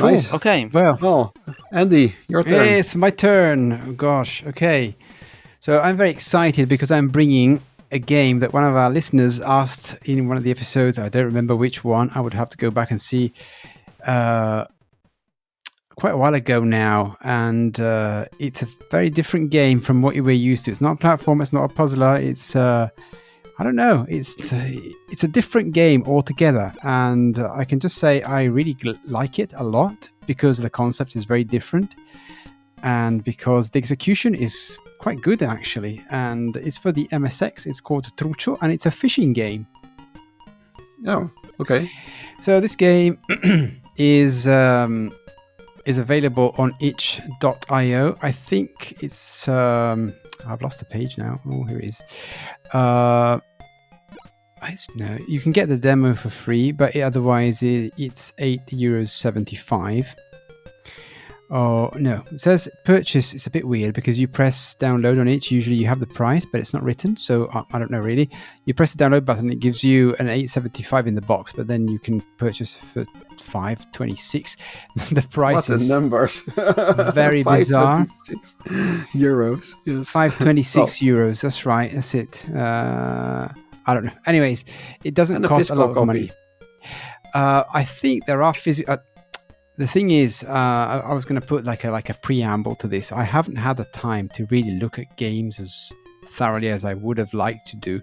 Cool. Nice. Okay. Well, Andy, your turn. It's my turn. Oh, gosh. Okay. So I'm very excited because I'm bringing a game that one of our listeners asked in one of the episodes. I don't remember which one. I would have to go back and see. Quite a while ago now, and it's a very different game from what you were used to. It's not a platform. It's not a puzzler. It's I don't know. It's a different game altogether, and I can just say I really like it a lot because the concept is very different, and because the execution is quite good actually. And it's for the MSX. It's called Trucho, and it's a fishing game. Oh, okay. So this game is available on itch.io. I think it's I've lost the page now. Oh, here it is. No, you can get the demo for free, but otherwise it's €8.75. Oh no, it says purchase. It's a bit weird because you press download on it. Usually you have the price, but it's not written, so I don't know really. You press the download button, it gives you an $8.75 in the box, but then you can purchase for $5.26. The price what is numbers. very bizarre. Euros. Yes. €5.26. That's right. That's it. I don't know. Anyways, it doesn't cost a lot of money. I think there are physical. The thing is, I was going to put like a preamble to this. I haven't had the time to really look at games as thoroughly as I would have liked to do.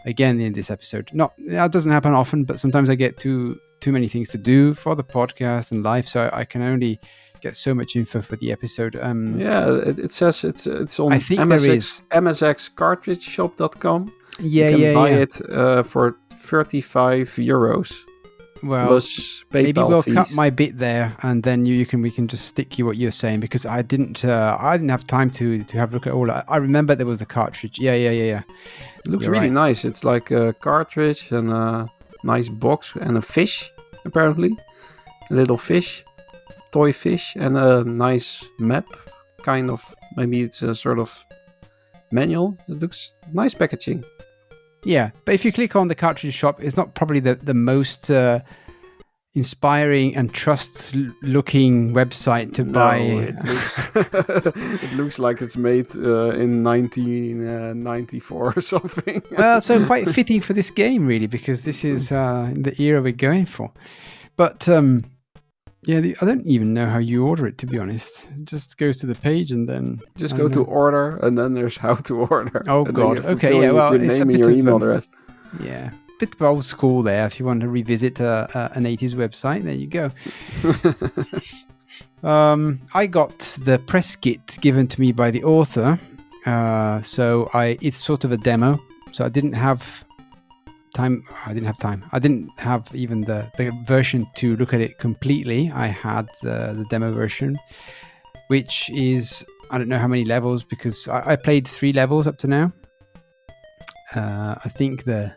Again, in this episode, that doesn't happen often, but sometimes I get too many things to do for the podcast and life, so I can only get so much info for the episode. It says it's on I think MSXcartridgeshop.com. Yeah, you can buy it for €35. Well, plus PayPal maybe we'll fees. cut my bit there, and then we can just stick you what you're saying, because I didn't have time to have a look at all. I remember there was a cartridge. Yeah. It looks really nice. It's like a cartridge and a nice box and a fish, apparently. A little fish, toy fish, and a nice map, kind of. Maybe it's a sort of manual. It looks nice packaging. Yeah, but if you click on the cartridge shop, it's not probably the most inspiring and trust-looking website to buy. It looks like it's made in 1994 or something. Well, so quite fitting for this game, really, because this is the era we're going for. But I don't even know how you order it, to be honest. It just goes to the page and then... Just go to order, and then there's how to order. Oh, and God. Okay, yeah, well, it's a bit your email address. Yeah, a bit of old school there. If you want to revisit an 80s website, there you go. I got the press kit given to me by the author. So it's sort of a demo. So I didn't have time. I didn't have even the version to look at it completely. I had the demo version, which is, I don't know how many levels, because I played 3 levels up to now. I think the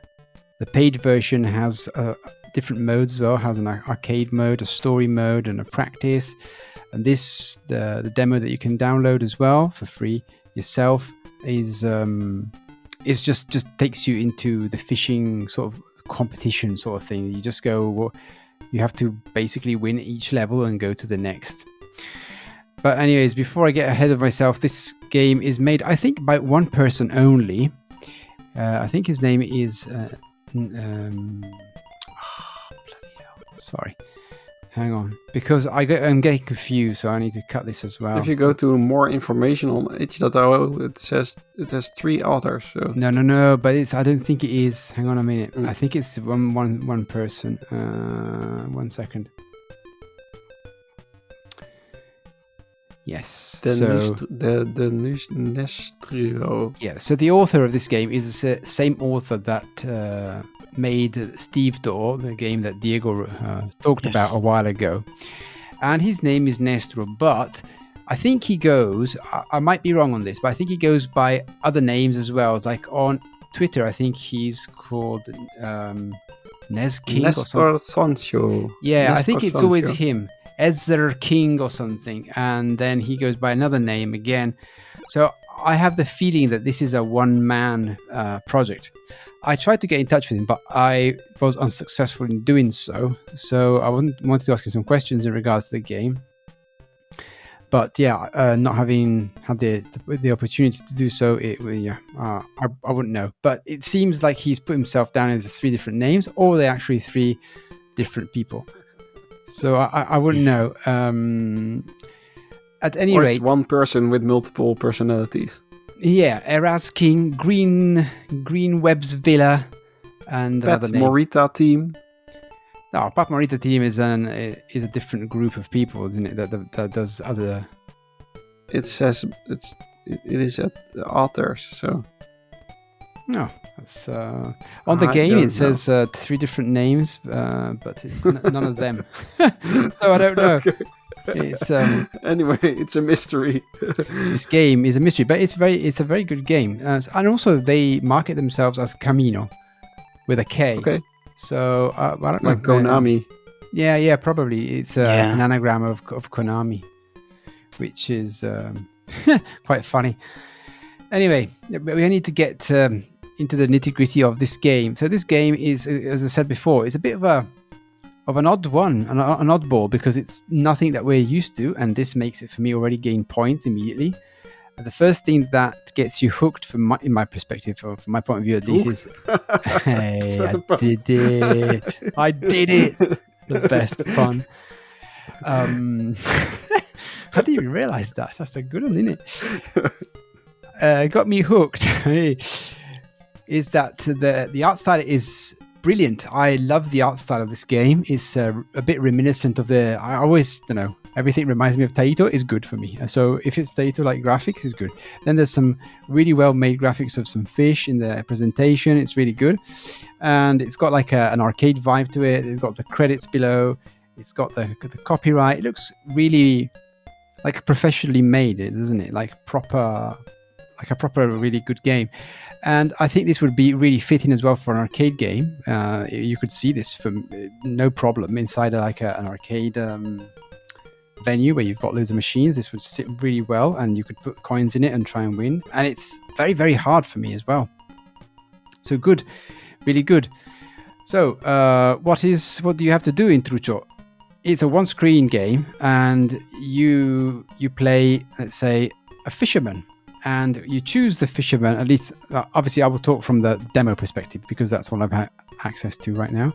paid version has different modes as well. It has an arcade mode, a story mode, and a practice. And this, the demo that you can download as well for free yourself, is just takes you into the fishing sort of competition sort of thing. You just go, you have to basically win each level and go to the next. But anyways, before I get ahead of myself, this game is made, I think, by one person only. I think his name is bloody hell. Sorry. Hang on, because I'm getting confused, so I need to cut this as well. If you go to more information on itch.io, it says it has 3 authors. So. No, but I don't think it is. Hang on a minute. I think it's one person. 1 second. Yes. The Nestrio. Yeah, so the author of this game is the same author that made Steve Door, the game that Diego talked about a while ago. And his name is Nestro, but I think he goes, I might be wrong on this, but I think he goes by other names as well. It's like on Twitter, I think he's called Nez King Nestor Sancho. Yeah, Nestor I think it's Sancho. always him. Ezra King or something, and then he goes by another name again. So I have the feeling that this is a one-man project. I tried to get in touch with him, but I was unsuccessful in doing so. So I wanted to ask him some questions in regards to the game. But yeah, not having had the opportunity to do so, I wouldn't know. But it seems like he's put himself down as 3 different names, or they're actually 3 different people. So I wouldn't know. At any rate, it's one person with multiple personalities. Yeah, Eraz King, Green Webb's Villa, and Pat another name. Morita team. No, Pat Morita team is a different group of people, isn't it? That does other. It says it is at the authors. So no, that's on the game. It says 3 different names, but it's none of them. So I don't know. Okay. It's anyway, it's a mystery. This game is a mystery, but it's a very good game, and also they market themselves as Camino with a K. Okay. So I don't know. Like Konami. Yeah, probably it's an anagram of Konami, which is quite funny. Anyway, we need to get into the nitty-gritty of this game. So this game is, as I said before, it's a bit of an odd one, an oddball, because it's nothing that we're used to, and this makes it for me already gain points immediately. The first thing that gets you hooked, in my perspective, or from my point of view at least, is hey, I did it! I did it! The best fun. How did you even realise that? That's a good one, isn't it? Got me hooked. Is that the art style is brilliant. I love the art style of this game. It's a bit reminiscent of I always don't know. Everything reminds me of Taito is good for me. So if it's Taito-like graphics, it's good. Then there's some really well-made graphics of some fish in the presentation. It's really good. And it's got like an arcade vibe to it. It's got the credits below. It's got the copyright. It looks really like professionally made, doesn't it? Like a proper really good game. And I think this would be really fitting as well for an arcade game. You could see this for no problem inside an arcade venue where you've got loads of machines. This would sit really well, and you could put coins in it and try and win. And it's very, very hard for me as well. So good, really good. So what do you have to do in Trucho? It's a one-screen game, and you play, let's say, a fisherman. And you choose the fisherman, at least, obviously I will talk from the demo perspective because that's what I've had access to right now.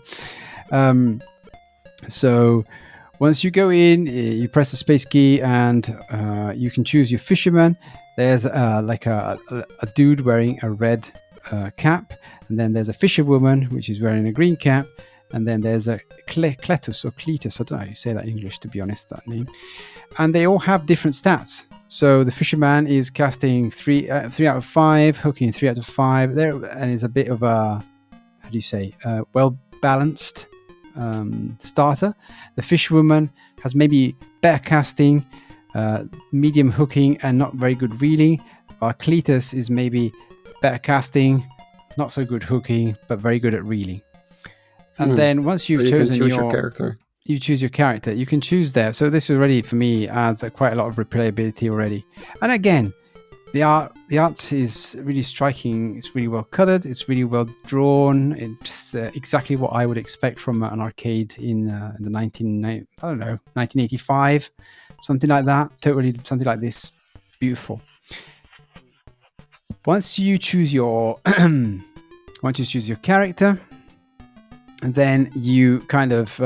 So once you go in, you press the space key and you can choose your fisherman. There's like a dude wearing a red cap, and then there's a fisherwoman, which is wearing a green cap, and then there's a Cletus or Cletus, I don't know how you say that in English, to be honest, that name. And they all have different stats. So the fisherman is casting 3 out of 5, hooking 3 out of 5. There, and is a bit of a, how do you say, well-balanced starter. The fisherwoman has maybe better casting, medium hooking, and not very good reeling. While Cletus is maybe better casting, not so good hooking, but very good at reeling. And then once you've chosen your character, you choose your character. You can choose there. So this already, for me, adds quite a lot of replayability already. And again, the art is really striking. It's really well colored. It's really well drawn. It's exactly what I would expect from an arcade in the 1985, something like that. Totally something like this. Beautiful. Once you choose your character, and then you kind of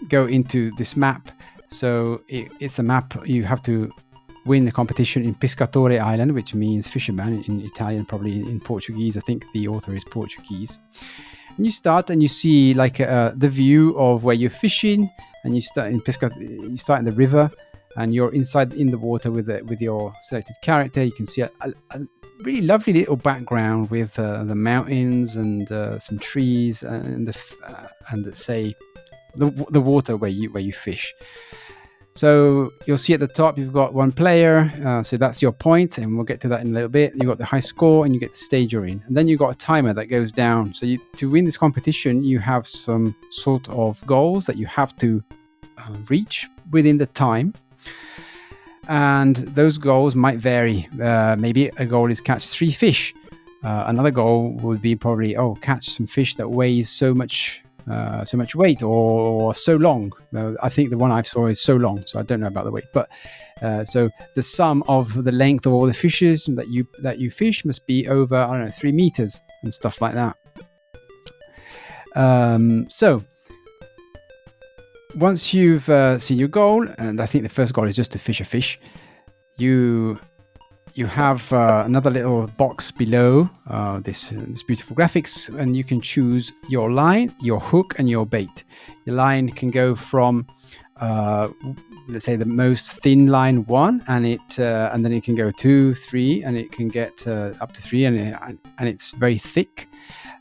go into this map. So it's a map. You have to win the competition in Pescatore Island, which means fisherman in Italian, probably in Portuguese. I think the author is Portuguese. And you start and you see like the view of where you're fishing, and you start in You start in the river, and you're inside in the water with your selected character. You can see a really lovely little background with the mountains and some trees and say the water where you fish. So you'll see at the top you've got one player, so that's your point, and we'll get to that in a little bit. You've got the high score and you get the stage you're in, and then you've got a timer that goes down. So to win this competition, you have some sort of goals that you have to reach within the time. And those goals might vary. Maybe a goal is catch 3 fish. Another goal would be probably catch some fish that weighs so much weight or so long. I think the one I saw is so long, so I don't know about the weight. But so the sum of the length of all the fishes that you fish must be over 3 meters and stuff like that. So once you've seen your goal, and I think the first goal is just to fish a fish, you have another little box below this beautiful graphics, and you can choose your line, your hook, and your bait. Your line can go from let's say the most thin line 1, and then it can go 2, 3, and it can get up to 3, and it's very thick.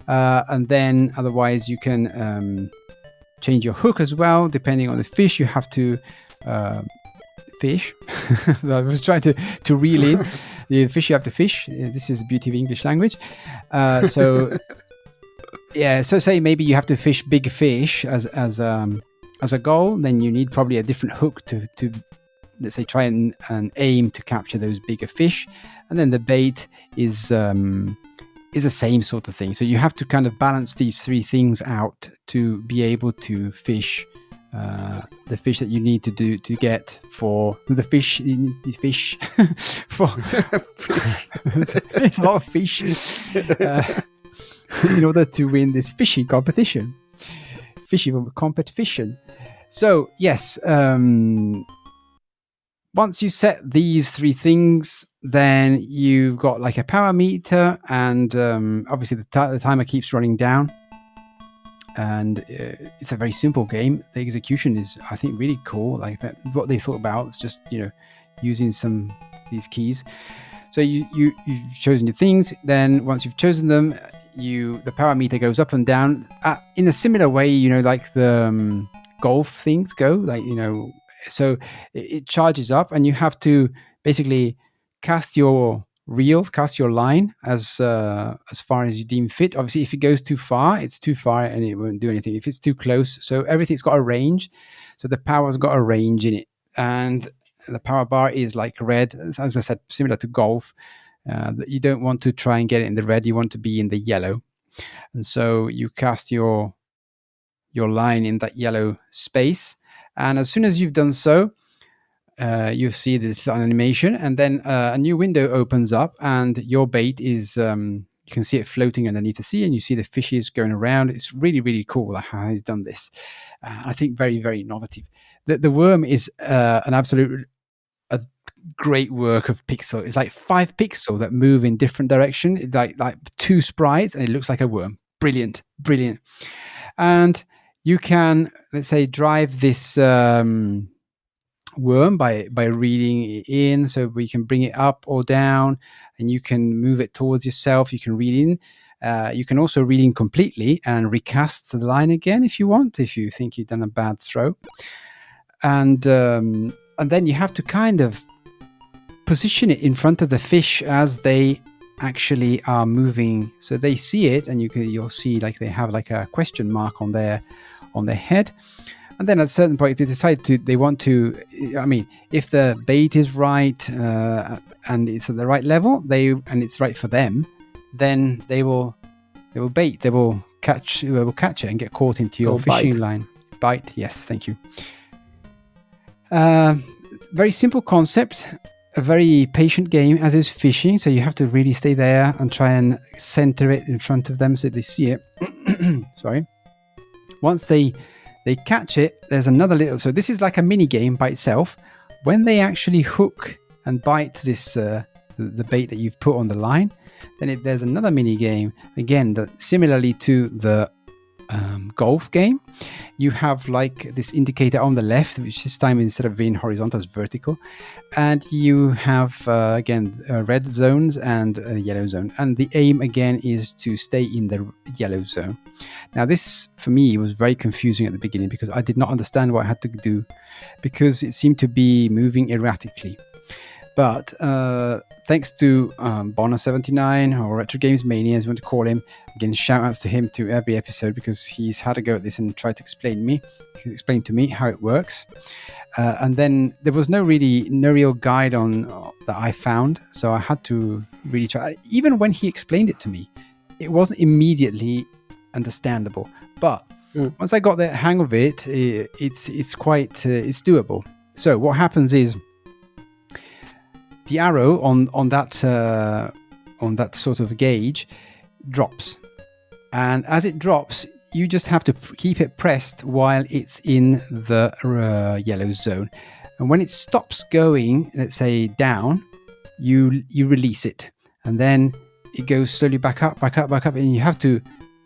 And then otherwise you can change your hook as well, depending on the fish you have to fish. I was trying to reel in the fish you have to fish. This is the beauty of English language. So say maybe you have to fish big fish as a goal, then you need probably a different hook to let's say try and aim to capture those bigger fish. And then the bait is the same sort of thing. So you have to kind of balance these 3 things out to be able to fish the fish that you need to get for the fish for it's a lot of fish in order to win this fishing competition. So yes, once you set these 3 things, then you've got like a power meter, and obviously the timer keeps running down. And it's a very simple game. The execution is, I think, really cool. Like what they thought about is just using these keys. So you've chosen your things. Then once you've chosen them, the power meter goes up and down in a similar way, like the golf things go. So it charges up, and you have to basically cast your line as far as you deem fit. Obviously, if it goes too far, it's too far and it won't do anything. If it's too close, so everything's got a range. So the power's got a range in it, and the power bar is like red, as I said, similar to golf. That you don't want to try and get it in the red, you want to be in the yellow. And so you cast your line in that yellow space, and as soon as you've done so, you see this animation, and then a new window opens up, and your bait is you can see it floating underneath the sea, and you see the fishes going around. It's really, really cool how he's done this. I think very, very innovative. The worm is an absolute great work of pixel. It's like 5 pixels that move in different direction, like 2 sprites, and it looks like a worm. Brilliant. And you can, let's say, drive this worm by reading it in. So we can bring it up or down, and you can move it towards yourself. You can read in. You can also read in completely and recast the line again if you want, if you think you've done a bad throw. And then you have to kind of position it in front of the fish as they actually are moving, so they see it, and you'll see like they have like a question mark on their head. And then at a certain point, they want to, if the bait is right and it's at the right level, and it's right for them, then they will catch it and get caught into your fishing line. Bite, yes, thank you. Very simple concept, a very patient game, as is fishing. So you have to really stay there and try and center it in front of them so they see it. Sorry. Once they catch it, there's another little, so this is like a mini game by itself. When they actually hook and bite this the bait that you've put on the line, then there's another mini game again that similarly to the golf game. You have like this indicator on the left, which this time instead of being horizontal is vertical, and you have again red zones and a yellow zone, and the aim again is to stay in the yellow zone. Now this for me was very confusing at the beginning because I did not understand what I had to do, because it seemed to be moving erratically. But thanks to Bonner79 or Retro Games Mania, as you want to call him, again, shout outs to him to every episode because he's had a go at this and tried to explain to me how it works. And then there was no real guide on that I found, so I had to really try. Even when he explained it to me, it wasn't immediately understandable. But once I got the hang of it, it's quite it's doable. So what happens is the arrow on that sort of gauge drops, and as it drops, you just have to keep it pressed while it's in the yellow zone. And when it stops going, let's say down, you release it. And then it goes slowly back up. And you have to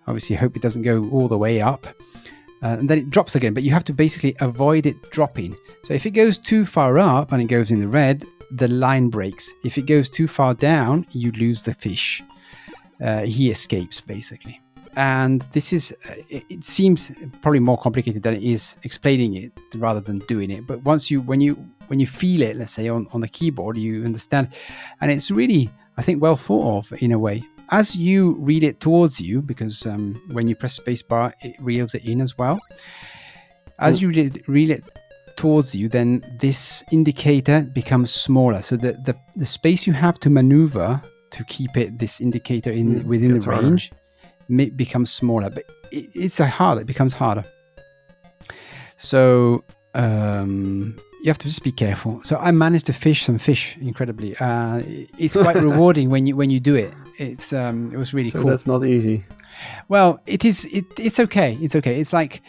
obviously hope it doesn't go all the way up. And then it drops again. But you have to basically avoid it dropping. So if it goes too far up and it goes in the red, the line breaks. If it goes too far down, you lose the fish. He escapes, basically. And this is, it seems probably more complicated than it is explaining it rather than doing it. But when you feel it, let's say on the keyboard, you understand. And it's really, I think, well thought of in a way. As you read it towards you, because when you press spacebar, it reels it in as well. As you reel it towards you, then this indicator becomes smaller. So the space you have to maneuver to keep this indicator within the range becomes smaller, but it becomes harder. So you have to just be careful. So I managed to fish some fish incredibly. It's quite rewarding when you do it. It was really cool. So that's not easy. Well, it is. It's okay. It's okay. It's like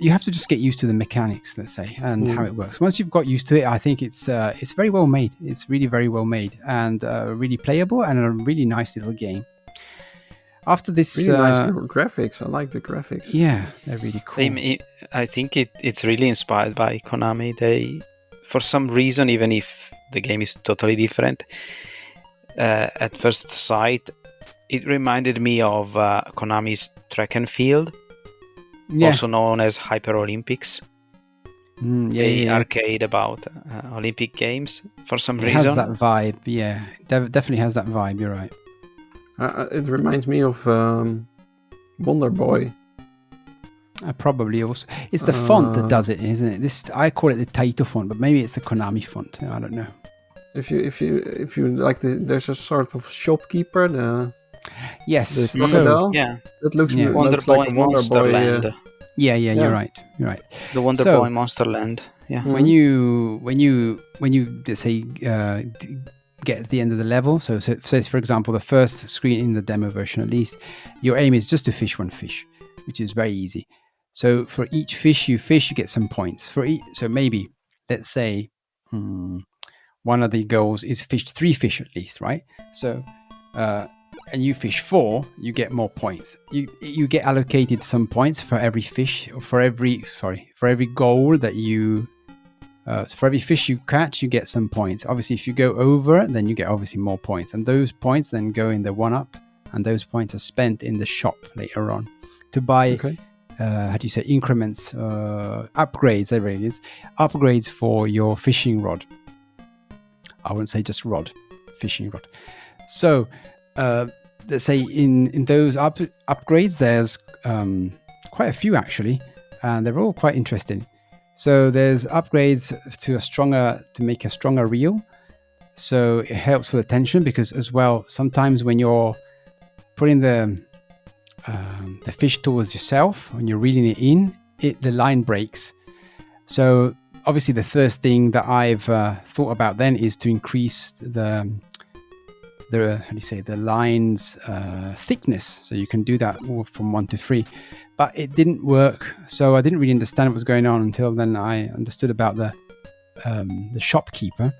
you have to just get used to the mechanics, let's say, and how it works. Once you've got used to it, I think it's very well made. It's really very well made and really playable and a really nice little game. After this, really nice graphics. I like the graphics. Yeah, they're really cool. I think it's really inspired by Konami. They, for some reason, even if the game is totally different, at first sight, it reminded me of Konami's Track and Field, also known as Hyper Olympics. Arcade about Olympic Games. For some reason, it has that vibe. Yeah, definitely has that vibe. You're right. It reminds me of Wonder Boy. Probably also. It's the font that does it, isn't it? I call it the Taito font, but maybe it's the Konami font. I don't know. If you like, there's a sort of shopkeeper. Yes. The crocodile. It looks like a Wonder Boy. Yeah. You're right. The Wonder Boy Monster Land. Yeah. When you let's say get to the end of the level, so for example the first screen in the demo version at least, your aim is just to fish one fish, which is very easy. So for each fish you get some points. So maybe let's say one of the goals is fish 3 fish at least, right? So and you fish 4, you get more points. You get allocated some points for every fish, or for every goal that you so for every fish you catch, you get some points. Obviously, if you go over, then you get obviously more points. And those points then go in the 1-up, and those points are spent in the shop later on to buy, how do you say, increments, upgrades, there it is, upgrades for your fishing rod. I wouldn't say just rod, fishing rod. So, let's say in those upgrades, there's quite a few actually, and they're all quite interesting. So there's upgrades to make a stronger reel. So it helps with the tension, because as well, sometimes when you're putting the fish towards yourself, when you're reeling it in, the line breaks. So obviously the first thing that I've thought about then is to increase the line's thickness. So you can do that from 1 to 3. But it didn't work, so I didn't really understand what was going on until then I understood about the shopkeeper.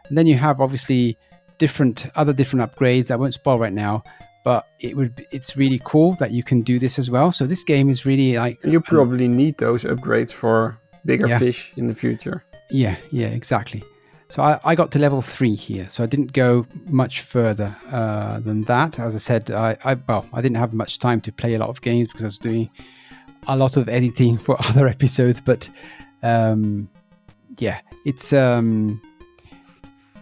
And then you have obviously different upgrades that I won't spoil right now, but it's really cool that you can do this as well. So this game is really like... You probably need those upgrades for bigger fish in the future. Yeah, exactly. So I got to level 3 here, so I didn't go much further than that. As I said, I didn't have much time to play a lot of games because I was doing a lot of editing for other episodes. But it's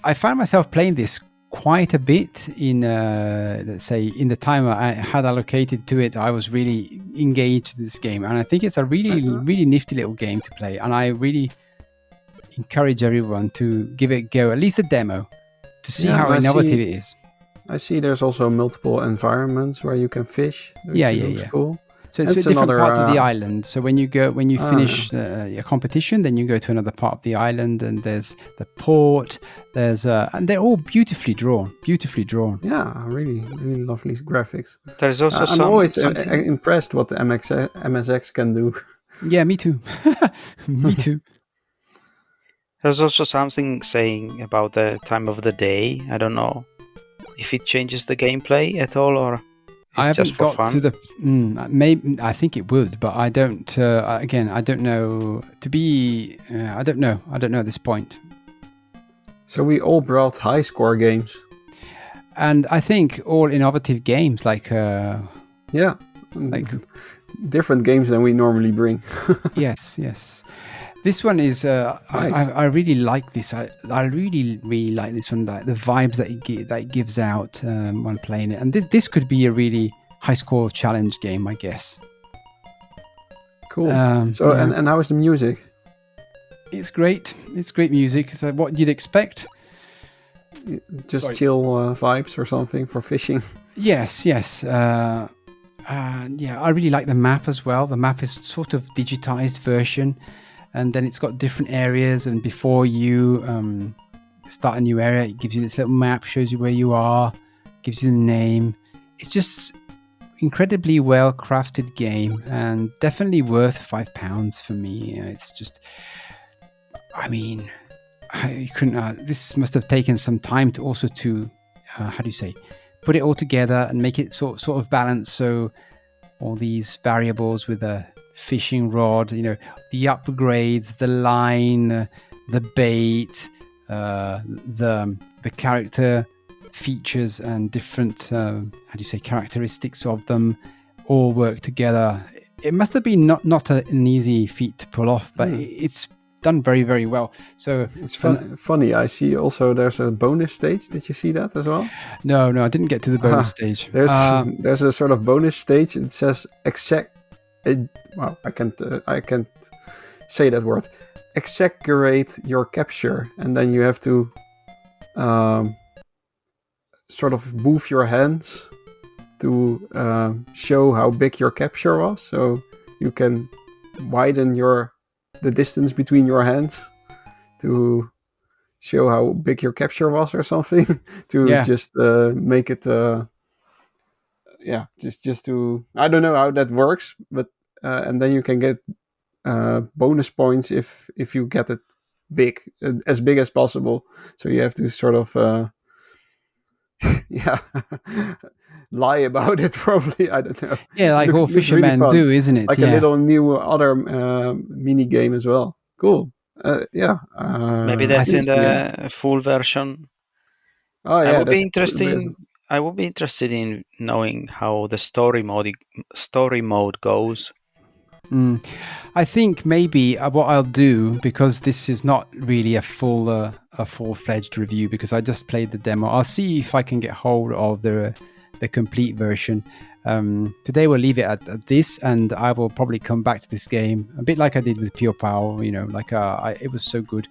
I found myself playing this quite a bit in, let's say, in the time I had allocated to it. I was really engaged in this game, and I think it's a really, really nifty little game to play. And I really encourage everyone to give it a go, at least a demo, to see how innovative it is. I see there's also multiple environments where you can fish. Looks cool. So it's different parts of the island. So when you finish your competition, then you go to another part of the island, and there's the port. There's and they're all beautifully drawn. Yeah, really, really lovely graphics. There's also I'm always impressed what the MSX can do. Yeah, me too. Me too. There's also something saying about the time of the day. I don't know if it changes the gameplay at all, or I haven't just for got fun. to the. Maybe I think it would, but I don't. Again, I don't know. I don't know. I don't know at this point. So we all brought high score games, and I think all innovative games like different games than we normally bring. Yes. This one is. Nice. I really like this. I really like this one. Like the vibes that it gives out when playing it. And this could be a really high score challenge game, I guess. Cool. And how is the music? It's great. It's great music. So what you'd expect. Just chill vibes or something for fishing. Yes. I really like the map as well. The map is sort of digitized version. And then it's got different areas, and before you start a new area, it gives you this little map, shows you where you are, gives you the name. It's just incredibly well crafted game, and definitely worth £5 for me. It's just, I mean, you couldn't. This must have taken some time to also put it all together and make it sort of balanced. So all these variables with a fishing rod, the upgrades, the line, the bait, the character features and different characteristics of them all work together. It must have been not an easy feat to pull off, but it's done very, very well. So it's funny. I see also there's a bonus stage. Did you see that as well? No, I didn't get to the bonus stage. There's a sort of bonus stage. It says I can't say that word. Exaggerate your capture, and then you have to sort of move your hands to show how big your capture was. So you can widen the distance between your hands to show how big your capture was or something. Just make it. Just to, I don't know how that works, but and then you can get bonus points if you get it big, as big as possible. So you have to sort of lie about it, probably. I don't know. Yeah, like all fishermen really do, isn't it? Like a little new other mini game as well. Cool. Maybe that's in the full version. Oh yeah, I would be interested in knowing how the story mode goes. I think maybe what I'll do, because this is not really a full-fledged review, because I just played the demo. I'll see if I can get hold of the complete version. Today we'll leave it at this, and I will probably come back to this game a bit like I did with Pure Power. It was so good.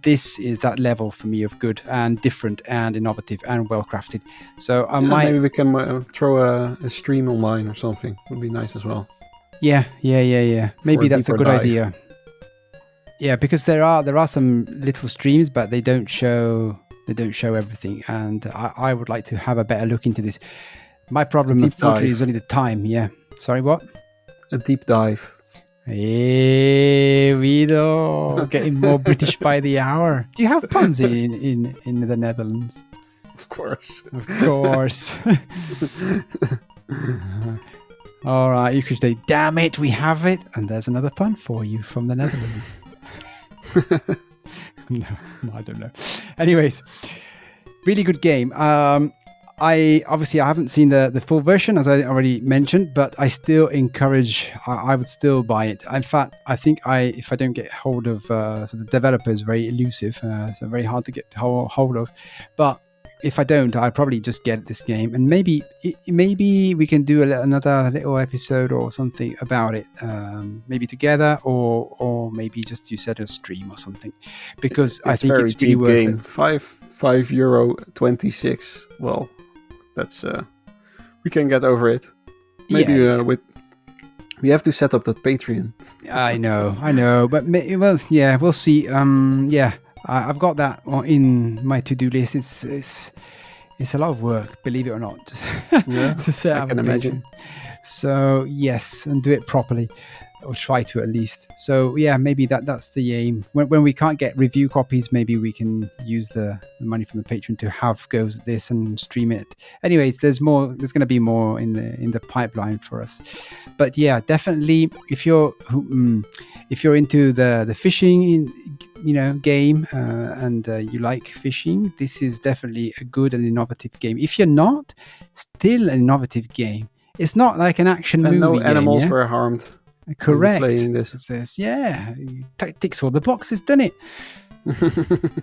This is that level for me of good and different and innovative and well crafted. So maybe we can throw a stream online or something. Would be nice as well. Yeah. Maybe that's a good idea. Yeah, because there are some little streams, but they don't show everything, and I would like to have a better look into this. My problem, unfortunately, is only the time. Yeah. Sorry, what? A deep dive. Hey, Vito, getting more British by the hour. Do you have puns in the Netherlands? Of course. All right, you could say, "Damn it, we have it," and there's another pun for you from the Netherlands. No, I don't know. Anyways, really good game. I haven't seen the full version, as I already mentioned, but I still encourage. I would still buy it. In fact, I think if I don't get hold of, so the developer is very elusive, so very hard to get hold of. But if I don't, I'll probably just get this game, and maybe we can do another little episode or something about it, maybe together, or maybe just you said a stream or something, because I think it's really worth game. it. €5.26. Well, that's we can get over it. Maybe we have to set up that Patreon. I know, but we'll see. I've got that in my to-do list. It's a lot of work, believe it or not. To set up I can imagine. So yes, and do it properly, or try to at least. So yeah, maybe that's the aim. When we can't get review copies, maybe we can use the money from the Patreon to have goes at this and stream it. Anyways, there's going to be more in the pipeline for us. But yeah, definitely if you're into the fishing game and you like fishing, this is definitely a good and innovative game. If you're not, still an innovative game. It's not like an action movie. No game, animals were harmed. Correct. Playing this. It says, it ticks all the boxes, doesn't it?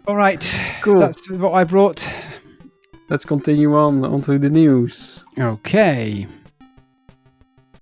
All right. Cool. That's what I brought. Let's continue on onto the news. Okay.